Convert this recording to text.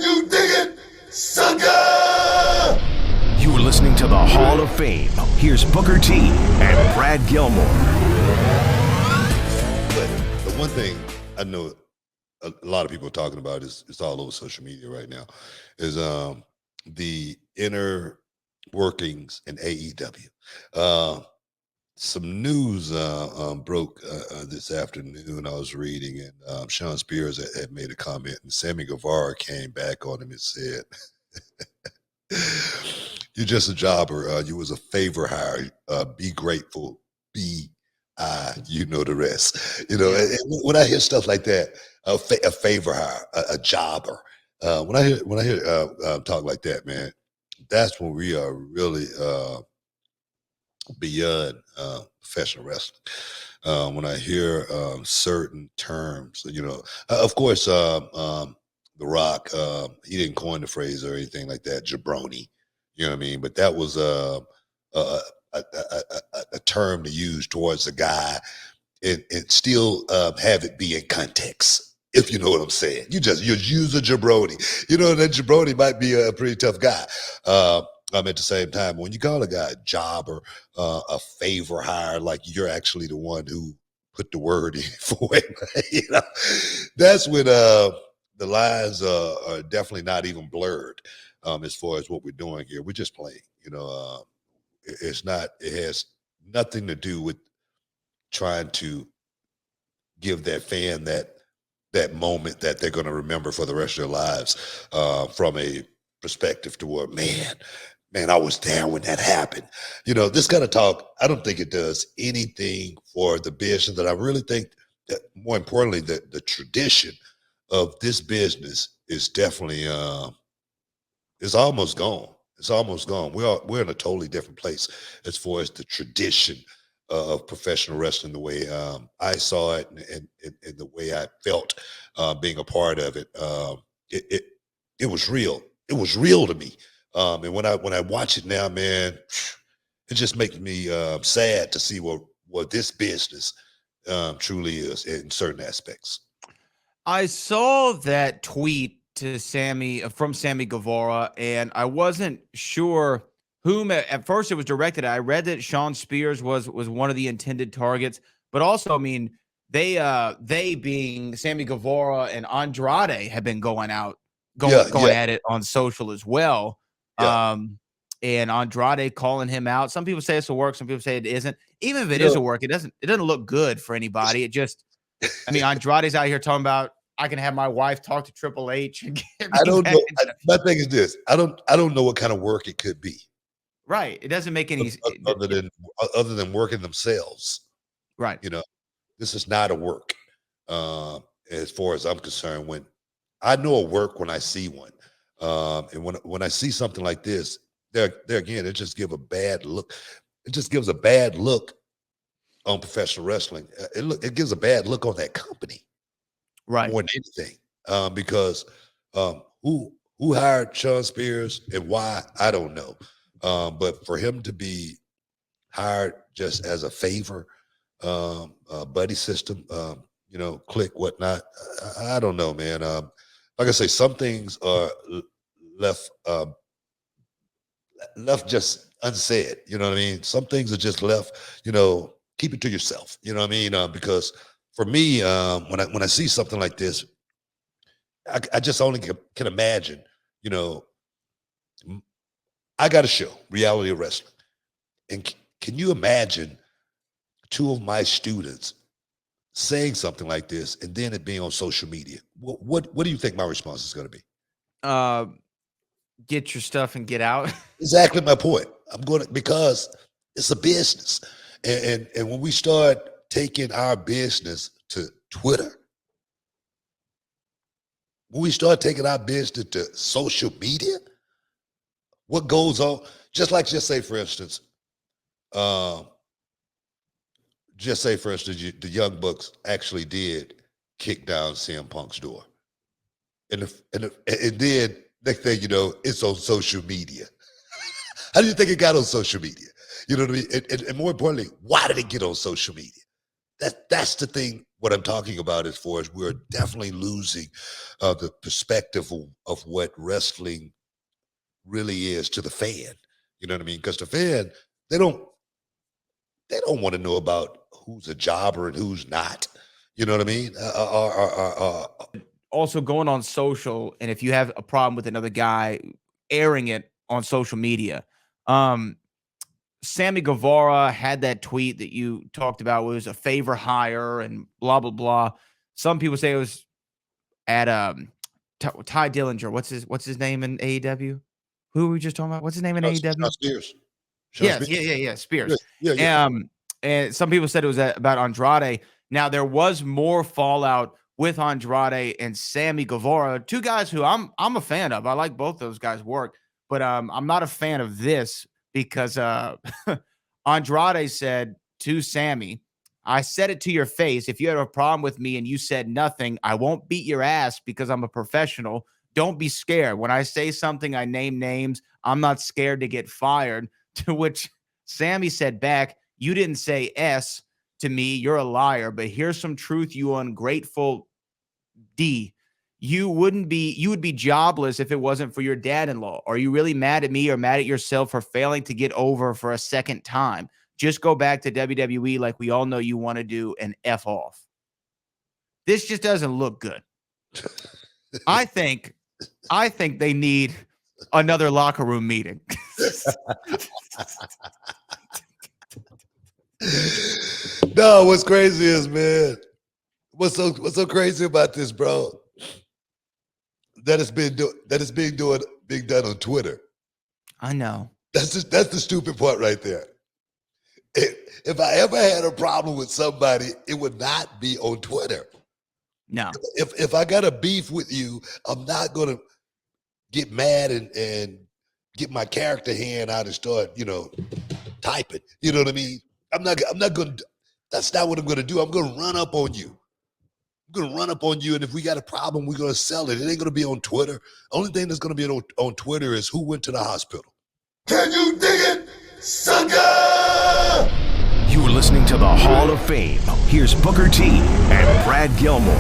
you dig it, sucker? You're listening to the Hall of Fame. Here's Booker T and Brad Gilmore. But the one thing I know a lot of people are talking about is it's all over social media right now is the inner workings in AEW. Some news broke this afternoon. I was reading, and Sean Spears had made a comment, and Sammy Guevara came back on him and said, "You're just a jobber. You was a favor hire. Be grateful. You know the rest." You know, and when I hear stuff like that, a favor hire, a jobber. When I hear talk like that, man, that's when we are really beyond professional wrestling. When I hear certain terms, you know, of course, The Rock, he didn't coin the phrase or anything like that, jabroni, you know what I mean? But that was a term to use towards a guy and still have it be in context. If you know what I'm saying, you use a jabroni. You know that jabroni might be a pretty tough guy. At the same time, when you call a guy a jobber, a favor hire, like you're actually the one who put the word in for him, you know, that's when the lines are definitely not even blurred as far as what we're doing here. We're just playing, you know. It's not. It has nothing to do with trying to give that fan that moment that they're going to remember for the rest of their lives from a perspective toward, man, I was there when that happened. You know, this kind of talk, I don't think it does anything for the business. That I really think that, more importantly, the tradition of this business is definitely is almost gone. It's almost gone. We're in a totally different place as far as the tradition of professional wrestling, the way I saw it and the way I felt being a part of it. It was real. It was real to me. And when I watch it now, man, it just makes me sad to see what this business truly is in certain aspects. I saw that tweet to Sammy from Sammy Guevara, and I wasn't sure whom at first it was directed at. I read that Sean Spears was one of the intended targets, but also, I mean, they being Sammy Guevara and Andrade have been going at it on social as well. Yeah. And Andrade calling him out. Some people say it's a work, some people say it isn't. Even if it is a work, it doesn't look good for anybody. It just, I mean, Andrade's out here talking about, I can have my wife talk to Triple H and get me I don't back know. into-" My thing is this: I don't know what kind of work it could be, Right. It doesn't make any other than working themselves. right. You know, this is not a work. As far as I'm concerned, when I know a work when I see one, and when I see something like this, there again, it just gives a bad look. It just gives a bad look on professional wrestling. It gives a bad look on that company. Right. More than anything, because who hired Sean Spears and why, I don't know. But for him to be hired just as a favor, buddy system, you know, click whatnot, I don't know, man. Like I say, some things are left just unsaid. You know what I mean? Some things are just left. You know, keep it to yourself. You know what I mean? Because for me, when I see something like this, I just only can imagine, you know, I got a show, Reality of Wrestling. And can you imagine two of my students saying something like this and then it being on social media? What do you think my response is going to be? Get your stuff and get out. Exactly my point. Because it's a business. And when we start taking our business to Twitter, when we start taking our business to social media, what goes on? Just say, for instance, the Young Bucks actually did kick down CM Punk's door. And then next thing you know, it's on social media. How do you think it got on social media? You know what I mean? And more importantly, why did it get on social media? That's the thing. What I'm talking about as far as we're definitely losing the perspective of what wrestling really is to the fan. You know what I mean? Because the fan, they don't they don't want to know about who's a jobber and who's not. You know what I mean? Also going on social, and if you have a problem with another guy airing it on social media, um, Sammy Guevara had that tweet that you talked about was a favor hire and blah blah blah. Some people say it was at Ty Dillinger. What's his name in AEW? Who were we just talking about? What's his name in AEW? Sean Spears. Sean Yes, Spears. yeah, Yeah, Spears. yeah, yeah. And some people said it was about Andrade. Now there was more fallout with Andrade and Sammy Guevara, two guys who I'm a fan of. I like both those guys' work, but I'm not a fan of this because Andrade said to Sammy, "I said it to your face. If you had a problem with me and you said nothing, I won't beat your ass because I'm a professional. Don't be scared. When I say something, I name names. I'm not scared to get fired." To which Sammy said back, "You didn't say S to me. You're a liar. But here's some truth, you ungrateful D. You would be jobless if it wasn't for your dad-in-law. Are you really mad at me or mad at yourself for failing to get over for a second time? Just go back to WWE like we all know you want to do and F off." This just doesn't look good. I think they need another locker room meeting. No, what's crazy is, man, what's so crazy about this, bro? That it's being done on Twitter. I know. That's the stupid part right there. If I ever had a problem with somebody, it would not be on Twitter. No. If I got a beef with you, I'm not gonna get mad and get my character hand out and start, typing. You know what I mean? I'm not gonna. That's not what I'm gonna do. I'm gonna run up on you. I'm gonna run up on you, and if we got a problem, we're gonna sell it. It ain't gonna be on Twitter. Only thing that's gonna be on Twitter is who went to the hospital. Can you dig it, sucker? You're listening to the Hall of Fame. Here's Booker T and Brad Gilmore.